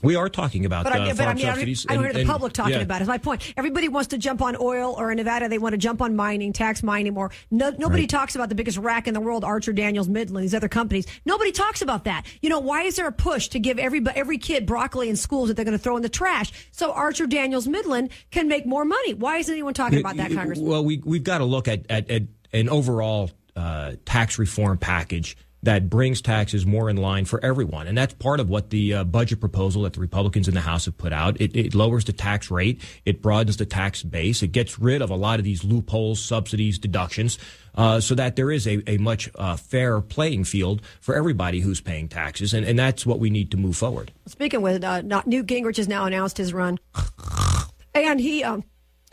We are talking about farm subsidies. I don't hear the public talking about it. Is my point. Everybody wants to jump on oil, or in Nevada, they want to jump on mining, tax mining more. Nobody talks about the biggest rack in the world, Archer Daniels Midland, these other companies. Nobody talks about that. Why is there a push to give every kid broccoli in schools that they're going to throw in the trash so Archer Daniels Midland can make more money? Why isn't anyone talking about that, Congressman? Well, we've got to look at an overall tax reform package that brings taxes more in line for everyone. And that's part of what the budget proposal that the Republicans in the House have put out. It lowers the tax rate. It broadens the tax base. It gets rid of a lot of these loopholes, subsidies, deductions, so that there is a much fair playing field for everybody who's paying taxes. And that's what we need to move forward. Speaking with, Newt Gingrich has now announced his run. And he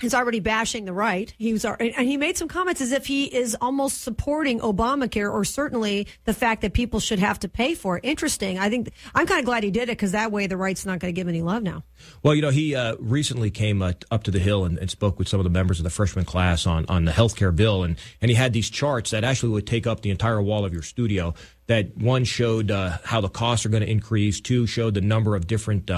is already bashing the right. And he made some comments as if he is almost supporting Obamacare, or certainly the fact that people should have to pay for it. Interesting. I'm kind of glad he did it, because that way the right's not going to give any love now. Well, he recently came up to the Hill and spoke with some of the members of the freshman class on the health care bill. And he had these charts that actually would take up the entire wall of your studio. That one showed how the costs are going to increase. Two showed the number of different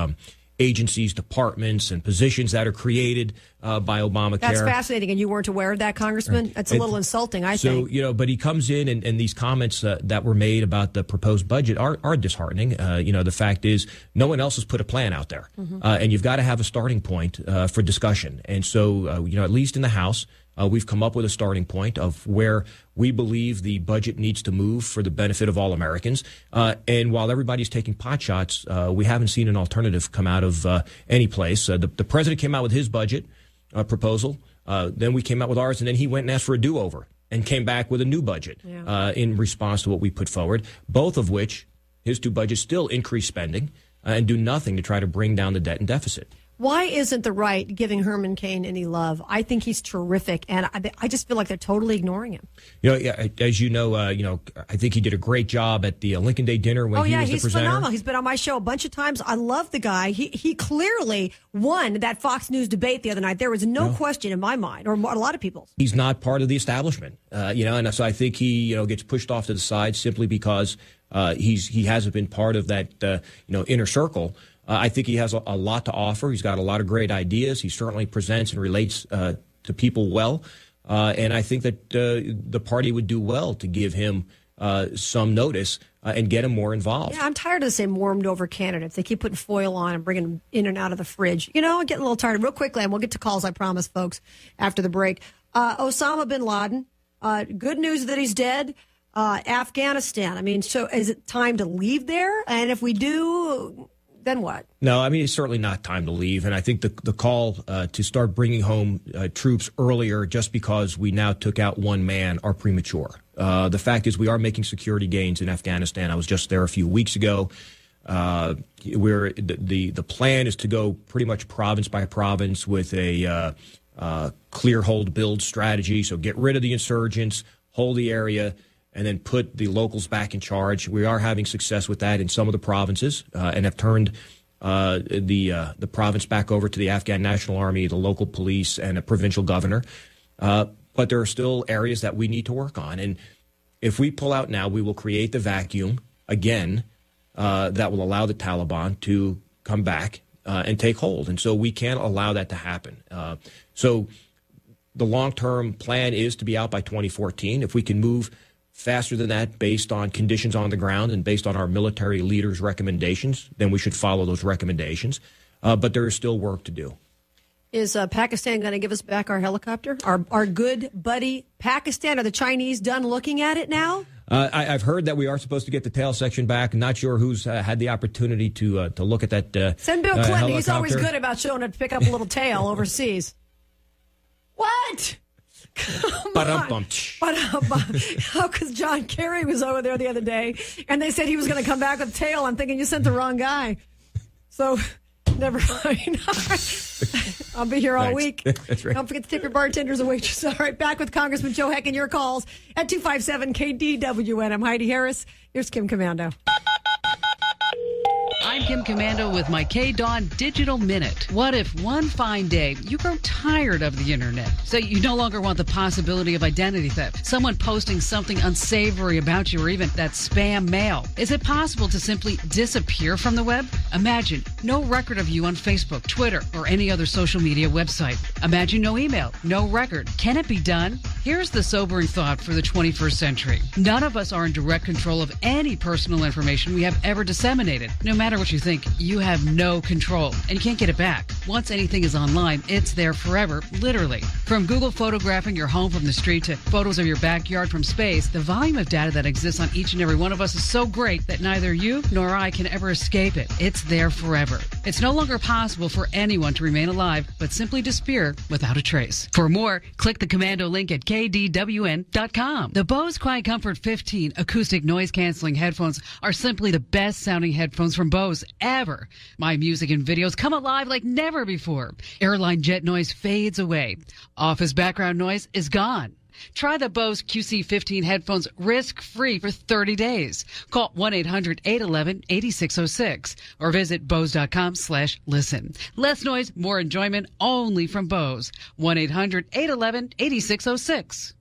agencies, departments, and positions that are created by Obamacare. That's fascinating, and you weren't aware of that, Congressman? Right. That's a little insulting, I think. So, but he comes in, and these comments that were made about the proposed budget are disheartening. The fact is, no one else has put a plan out there, and you've got to have a starting point for discussion. And so, at least in the House, we've come up with a starting point of where we believe the budget needs to move for the benefit of all Americans. And while everybody's taking pot shots, we haven't seen an alternative come out of any place. The president came out with his budget proposal. Then we came out with ours, and then he went and asked for a do-over and came back with a new budget in response to what we put forward, both of which, his two budgets, still increase spending and do nothing to try to bring down the debt and deficit. Why isn't the right giving Herman Cain any love? I think he's terrific, and I just feel like they're totally ignoring him. As you know, I think he did a great job at the Lincoln Day dinner when he was the presenter. He's phenomenal. He's been on my show a bunch of times. I love the guy. He clearly won that Fox News debate the other night. There was no question in my mind, or a lot of people's. He's not part of the establishment, and so I think he, gets pushed off to the side simply because he hasn't been part of that, inner circle. I think he has a lot to offer. He's got a lot of great ideas. He certainly presents and relates to people well. And I think that the party would do well to give him some notice and get him more involved. Yeah, I'm tired of the same warmed-over candidates. They keep putting foil on and bringing them in and out of the fridge. I'm getting a little tired. Real quickly, and we'll get to calls, I promise, folks, after the break. Osama bin Laden, good news that he's dead. Afghanistan, so is it time to leave there? And if we do, then what? No, it's certainly not time to leave. And I think the call to start bringing home troops earlier just because we now took out one man are premature. The fact is we are making security gains in Afghanistan. I was just there a few weeks ago. Where the plan is to go pretty much province by province with a clear hold build strategy. So get rid of the insurgents, hold the area, and then put the locals back in charge. We are having success with that in some of the provinces and have turned the province back over to the Afghan National Army, the local police, and a provincial governor. But there are still areas that we need to work on. And if we pull out now, we will create the vacuum again that will allow the Taliban to come back and take hold. And so we can't allow that to happen. So the long-term plan is to be out by 2014. If we can move faster than that based on conditions on the ground and based on our military leaders' recommendations, then we should follow those recommendations. But there is still work to do. Is Pakistan going to give us back our helicopter? Our good buddy Pakistan? Are the Chinese done looking at it now? I've heard that we are supposed to get the tail section back. Not sure who's had the opportunity to look at that. Send Bill Clinton. Helicopter. He's always good about showing up to pick up a little tail overseas. What? Come on. Because John Kerry was over there the other day, and they said he was going to come back with a tail. I'm thinking you sent the wrong guy. So, never mind. I'll be here all week. That's right. Don't forget to tip your bartenders and waitresses. All right, back with Congressman Joe Heck and your calls at 257-KDWN. I'm Heidi Harris. Here's Kim Commando. I'm Kim Commando with my K-Dawn Digital Minute. What if one fine day you grow tired of the internet? So you no longer want the possibility of identity theft, someone posting something unsavory about you, or even that spam mail. Is it possible to simply disappear from the web? Imagine no record of you on Facebook, Twitter, or any other social media website. Imagine no email, no record. Can it be done? Here's the sobering thought for the 21st century. None of us are in direct control of any personal information we have ever disseminated. No matter what you think, you have no control, and you can't get it back. Once anything is online, it's there forever, literally. From Google photographing your home from the street to photos of your backyard from space, the volume of data that exists on each and every one of us is so great that neither you nor I can ever escape it. It's there forever. It's no longer possible for anyone to remain alive, but simply disappear without a trace. For more, click the Commando link at KDWN.com. The Bose Quiet Comfort 15 acoustic noise-canceling headphones are simply the best-sounding headphones from Bose ever. My music and videos come alive like never before. Airline jet noise fades away. Office background noise is gone. Try the Bose QC15 headphones risk-free for 30 days. Call 1-800-811-8606 or visit Bose.com/listen. Less noise, more enjoyment, only from Bose. 1-800-811-8606.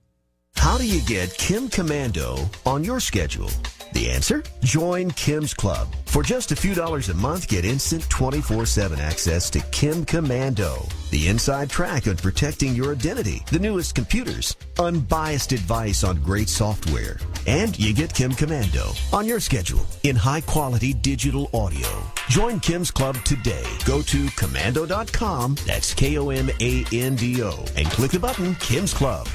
How do you get Kim Commando on your schedule? The answer? Join Kim's Club. For just a few dollars a month, get instant 24/7 access to Kim Commando, the inside track on protecting your identity, the newest computers, unbiased advice on great software, and you get Kim Commando on your schedule in high-quality digital audio. Join Kim's Club today. Go to commando.com, that's Komando, and click the button Kim's Club.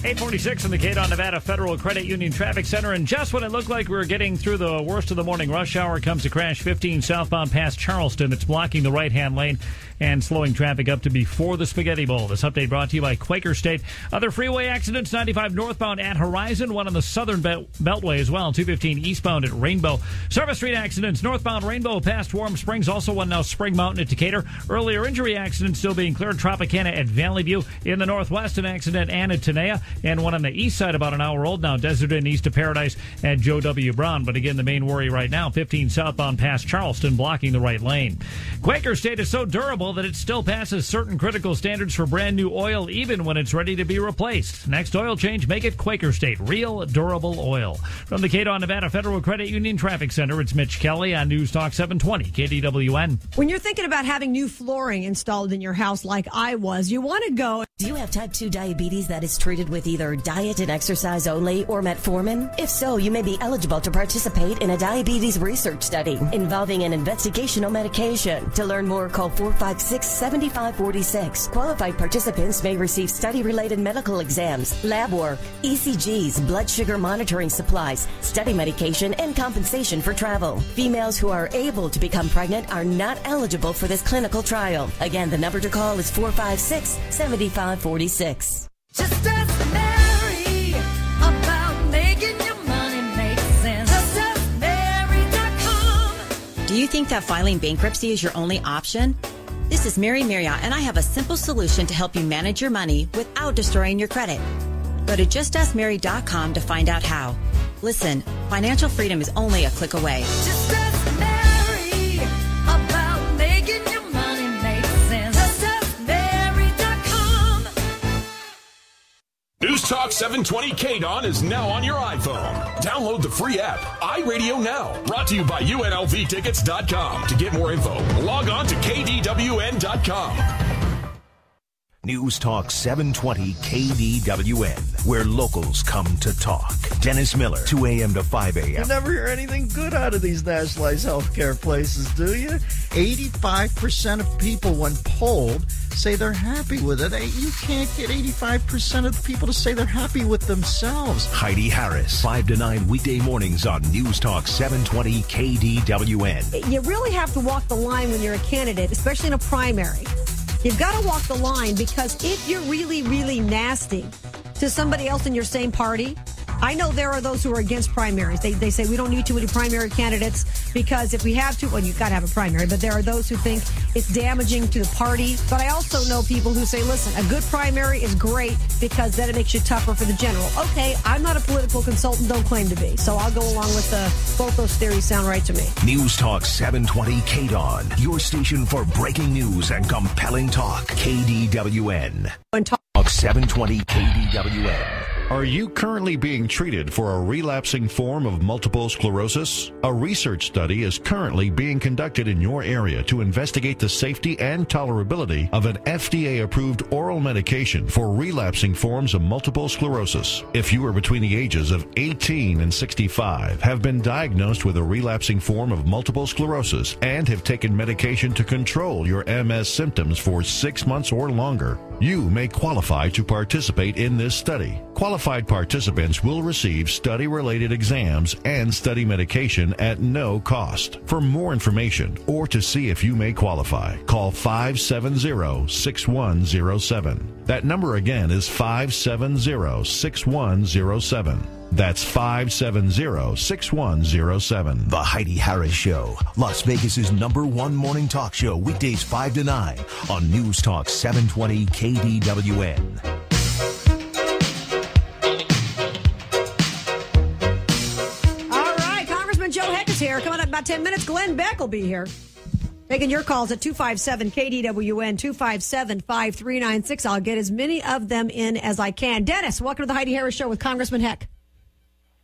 846 in the K-Dawn Nevada Federal Credit Union Traffic Center. And just when it looked like we were getting through the worst of the morning rush hour, comes a crash 15 southbound past Charleston. It's blocking the right-hand lane and slowing traffic up to before the Spaghetti Bowl. This update brought to you by Quaker State. Other freeway accidents, 95 northbound at Horizon, one on the southern beltway as well, 215 eastbound at Rainbow. Service Street accidents, northbound Rainbow past Warm Springs, also one now Spring Mountain at Decatur. Earlier injury accidents still being cleared, Tropicana at Valley View. In the northwest, an accident and at Tenaya, and one on the east side about an hour old now, Desert Inn east of Paradise at Joe W. Brown. But again, the main worry right now, 15 southbound past Charleston, blocking the right lane. Quaker State is so durable that it still passes certain critical standards for brand new oil, even when it's ready to be replaced. Next oil change, make it Quaker State, real durable oil. From the K-Dawn Nevada Federal Credit Union Traffic Center, it's Mitch Kelly on News Talk 720 KDWN. When you're thinking about having new flooring installed in your house like I was, you want to go. Do you have type 2 diabetes that is treated with either diet and exercise only or metformin? If so, you may be eligible to participate in a diabetes research study involving an investigational medication. To learn more, call 456-7546. Qualified participants may receive study-related medical exams, lab work, ECGs, blood sugar monitoring supplies, study medication, and compensation for travel. Females who are able to become pregnant are not eligible for this clinical trial. Again, the number to call is 456-7546. Just ask Mary about making your money make sense. Just ask Mary.com. Do you think that filing bankruptcy is your only option? This is Mary Marriott, and I have a simple solution to help you manage your money without destroying your credit. Go to justaskmary.com to find out how. Listen, financial freedom is only a click away. Just ask Mary about News Talk 720 KDON is now on your iPhone. Download the free app, iRadio Now. Brought to you by UNLVtickets.com. To get more info, log on to KDWN.com. News Talk 720 KDWN, where locals come to talk. Dennis Miller, 2 a.m. to 5 a.m. You never hear anything good out of these nationalized healthcare places, do you? 85% of people, when polled, say they're happy with it. You can't get 85% of the people to say they're happy with themselves. Heidi Harris, 5 to 9 weekday mornings on News Talk 720 KDWN. You really have to walk the line when you're a candidate, especially in a primary. You've got to walk the line, because if you're really, really nasty to somebody else in your same party, I know there are those who are against primaries. They say we don't need too many primary candidates because if we have to, well, you've got to have a primary. But there are those who think it's damaging to the party. But I also know people who say, listen, a good primary is great because then it makes you tougher for the general. Okay, I'm not a political consultant, don't claim to be. So I'll go along with both those theories sound right to me. News Talk 720 KDON, your station for breaking news and compelling talk. KDWN. Talk 720 KDWN. Are you currently being treated for a relapsing form of multiple sclerosis? A research study is currently being conducted in your area to investigate the safety and tolerability of an FDA-approved oral medication for relapsing forms of multiple sclerosis. If you are between the ages of 18 and 65, have been diagnosed with a relapsing form of multiple sclerosis, and have taken medication to control your MS symptoms for 6 months or longer, you may qualify to participate in this study. Qualified participants will receive study-related exams and study medication at no cost. For more information or to see if you may qualify, call 570-6107. That number again is 570-6107. That's 570-6107. The Heidi Harris Show, Las Vegas's #1 morning talk show, weekdays 5 to 9 on News Talk 720 KDWN. All right, Congressman Joe Heck is here. Coming up in about 10 minutes, Glenn Beck will be here. Taking your calls at 257-KDWN, 257-5396. I'll get as many of them in as I can. Dennis, welcome to the Heidi Harris Show with Congressman Heck.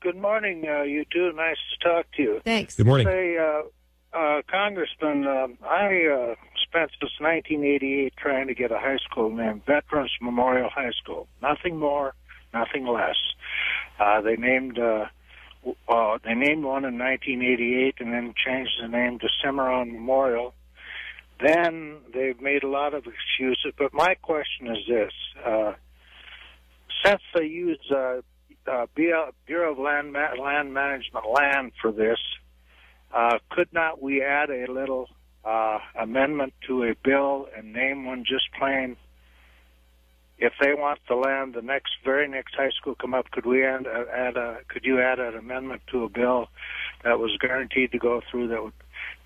Good morning, you two. Nice to talk to you. Thanks. Good morning. Say, Congressman, I spent since 1988 trying to get a high school named Veterans Memorial High School. Nothing more, nothing less. They named one in 1988 and then changed the name to Cimarron Memorial. Then they've made a lot of excuses, but my question is this. Since they use Bureau of Land Management land for this, could not we add a little amendment to a bill and name one just plain? If they want the land, the very next high school come up, could you add an amendment to a bill that was guaranteed to go through that would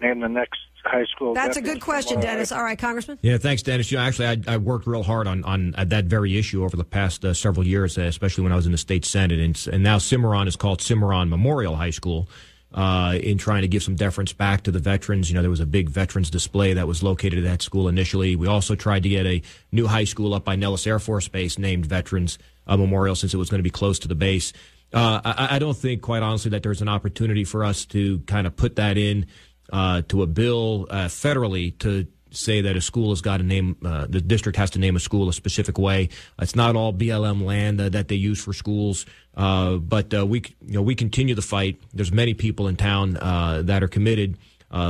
name the next high school? That's a good question, Dennis. All right, Congressman. Yeah, thanks, Dennis. Actually, I worked real hard on that very issue over the past several years, especially when I was in the state senate. And now Cimarron is called Cimarron Memorial High School. In trying to give some deference back to the veterans. There was a big veterans display that was located at that school initially. We also tried to get a new high school up by Nellis Air Force Base named Veterans Memorial, since it was going to be close to the base. I don't think, quite honestly, that there's an opportunity for us to kind of put that in to a bill federally to say that a school has got to name, the district has to name a school a specific way. It's not all BLM land that they use for schools, but we continue the fight. There's many people in town that are committed.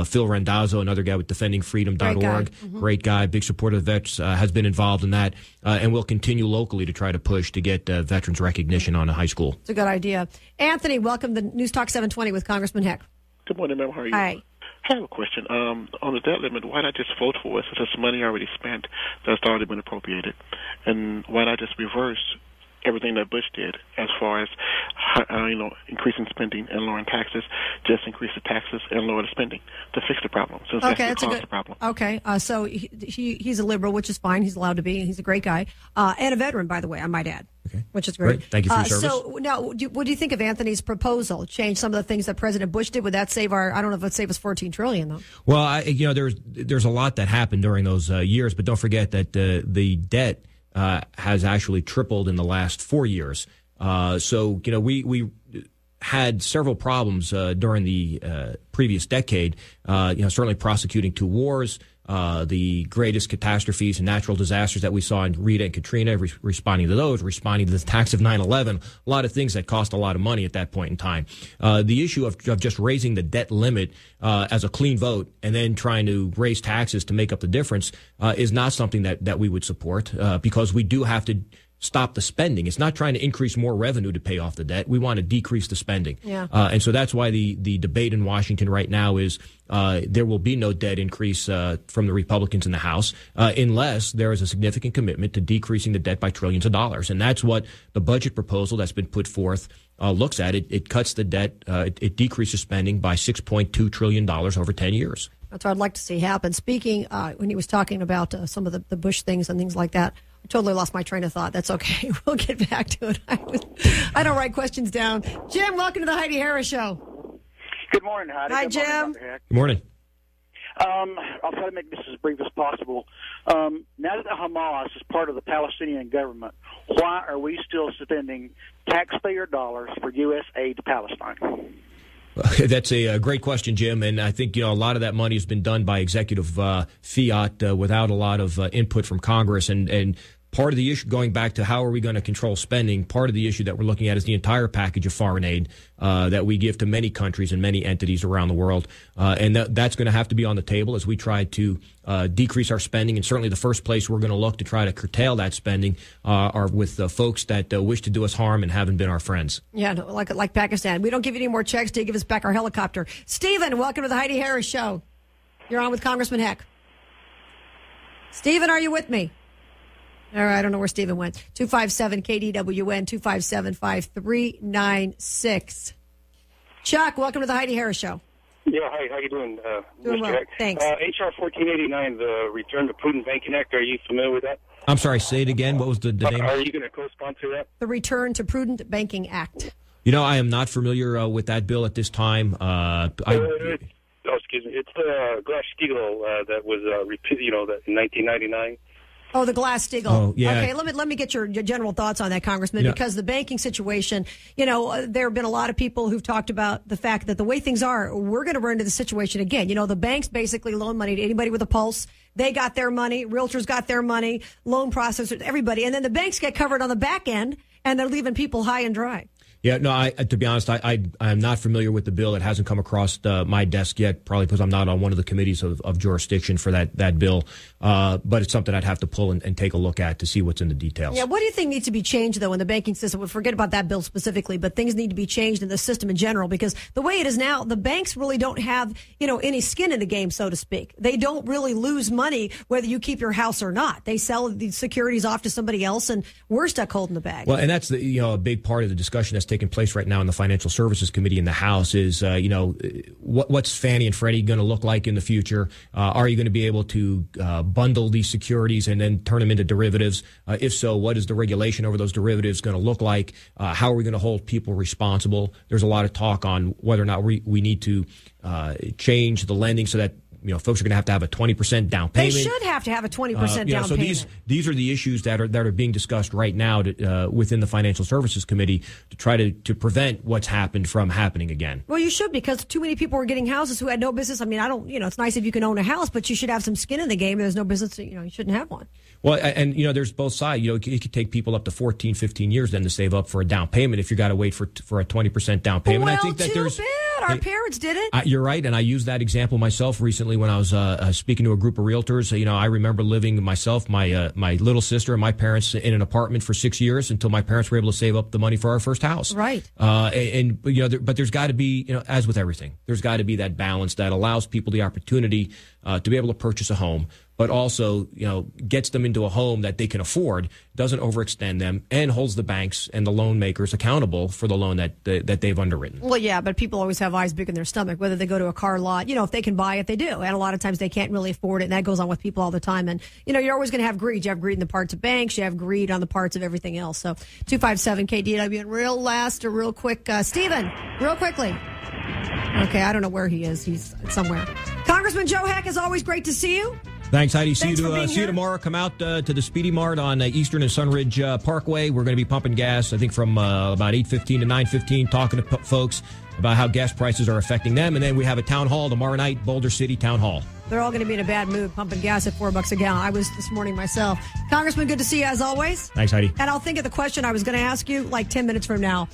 Phil Randazzo, another guy with DefendingFreedom.org, great guy, big supporter of the vets, has been involved in that, and will continue locally to try to push to get veterans recognition on a high school. It's a good idea. Anthony, welcome to News Talk 720 with Congressman Heck. Good morning, ma'am. How are you? Hi. I have a question. On the debt limit, why not just vote for it since it's money already spent that's already been appropriated? And why not just reverse everything that Bush did as far as, increasing spending and lowering taxes, just increase the taxes and lower the spending to fix the problem. So that's the problem. Okay, so he's a liberal, which is fine. He's allowed to be. He's a great guy. And a veteran, by the way, I might add. Okay. Which is great. Thank you for your service. So now, what do you think of Anthony's proposal? Change some of the things that President Bush did. Would that save I don't know if it would save us $14 trillion, though. Well, there's a lot that happened during those years, but don't forget that the debt has actually tripled in the last 4 years. So, we had several problems during the previous decade, certainly prosecuting 2 wars, the greatest catastrophes and natural disasters that we saw in Rita and Katrina, responding to those, responding to the attacks of 9/11, a lot of things that cost a lot of money at that point in time. The issue of just raising the debt limit as a clean vote and then trying to raise taxes to make up the difference is not something that we would support because we do have to stop the spending. It's not trying to increase more revenue to pay off the debt. We want to decrease the spending. Yeah. And so that's why the debate in Washington right now is there will be no debt increase from the Republicans in the House unless there is a significant commitment to decreasing the debt by trillions of dollars. And that's what the budget proposal that's been put forth looks at. It cuts the debt. It decreases spending by $6.2 trillion over 10 years. That's what I'd like to see happen. Speaking, when he was talking about some of the Bush things and things like that, I totally lost my train of thought. That's okay. We'll get back to it. I don't write questions down. Jim, welcome to the Heidi Harris Show. Good morning, Heidi. Hi, Good Jim. Morning, Good morning. I'll try to make this as brief as possible. Now that Hamas is part of the Palestinian government, why are we still spending taxpayer dollars for U.S. aid to Palestine? That's a great question, Jim. And I think, a lot of that money has been done by executive fiat without a lot of input from Congress. And part of the issue, going back to how are we going to control spending, part of the issue that we're looking at is the entire package of foreign aid that we give to many countries and many entities around the world. And that's going to have to be on the table as we try to decrease our spending. And certainly the first place we're going to look to try to curtail that spending are with folks that wish to do us harm and haven't been our friends. Yeah, no, like Pakistan. We don't give you any more checks till you give us back our helicopter. Stephen, welcome to the Heidi Harris Show. You're on with Congressman Heck. Stephen, are you with me? All right, I don't know where Stephen went. 257 KDWN 257-5396. Chuck, welcome to the Heidi Harris Show. Yeah, hi. How you doing, Doing Mr. well. Heck? Thanks. HR 1489, the Return to Prudent Banking Act. Are you familiar with that? I'm sorry, say it again. What was the name? Are you going to co-sponsor that? The Return to Prudent Banking Act. I am not familiar with that bill at this time. Excuse me. It's the Glass-Steagall that was repeated, in 1999. Oh, the Glass-Steagall. Oh, yeah. Okay, let me get your general thoughts on that, Congressman, because the banking situation, there have been a lot of people who've talked about the fact that the way things are, we're going to run into the situation again. The banks basically loan money to anybody with a pulse. They got their money. Realtors got their money. Loan processors, everybody. And then the banks get covered on the back end, and they're leaving people high and dry. Yeah, no, to be honest, I'm not familiar with the bill. It hasn't come across my desk yet, probably because I'm not on one of the committees of jurisdiction for that bill. But it's something I'd have to pull and take a look at to see what's in the details. Yeah, what do you think needs to be changed, though, in the banking system? We'll forget about that bill specifically, but things need to be changed in the system in general, because the way it is now, the banks really don't have, any skin in the game, so to speak. They don't really lose money whether you keep your house or not. They sell the securities off to somebody else, and we're stuck holding the bag. Well, and that's a big part of the discussion that's taking place right now in the Financial Services Committee in the House is, what's Fannie and Freddie going to look like in the future? Are you going to be able to bundle these securities and then turn them into derivatives? If so, what is the regulation over those derivatives going to look like? How are we going to hold people responsible? There's a lot of talk on whether or not we need to change the lending so that folks are going to have a 20% down payment. They should have to have a 20% down so payment. These are the issues that are being discussed right now within the Financial Services Committee to try to prevent what's happened from happening again. Well, you should, because too many people were getting houses who had no business. I mean, it's nice if you can own a house, but you should have some skin in the game. There's no business, you shouldn't have one. Well, and there's both sides. It could take people up to 14, 15 years then to save up for a down payment if you got to wait for a 20% down payment. Well, I think that too bad. Our parents did it. You're right, and I used that example myself recently when I was speaking to a group of realtors. I remember living myself, my little sister, and my parents in an apartment for 6 years until my parents were able to save up the money for our first house. Right. But there's got to be, as with everything, there's got to be that balance that allows people the opportunity to be able to purchase a home, but also, gets them into a home that they can afford, doesn't overextend them, and holds the banks and the loan makers accountable for the loan that they've underwritten. Well, yeah, but people always have eyes big in their stomach, whether they go to a car lot. If they can buy it, they do. And a lot of times they can't really afford it, and that goes on with people all the time. And, you're always going to have greed. You have greed in the parts of banks. You have greed on the parts of everything else. So 257 KDW. And real quick, Stephen, real quickly. Okay, I don't know where he is. He's somewhere. Congressman Joe Heck, is always great to see you. Thanks, Heidi. Thanks for being See you here. tomorrow. Come out to the Speedy Mart on Eastern and Sunridge Parkway. We're going to be pumping gas, I think, from about 8:15 to 9:15, talking to folks about how gas prices are affecting them. And then we have a town hall tomorrow night, Boulder City Town Hall. They're all going to be in a bad mood pumping gas at $4 a gallon. I was this morning myself. Congressman, good to see you as always. Thanks, Heidi. And I'll think of the question I was going to ask you like 10 minutes from now.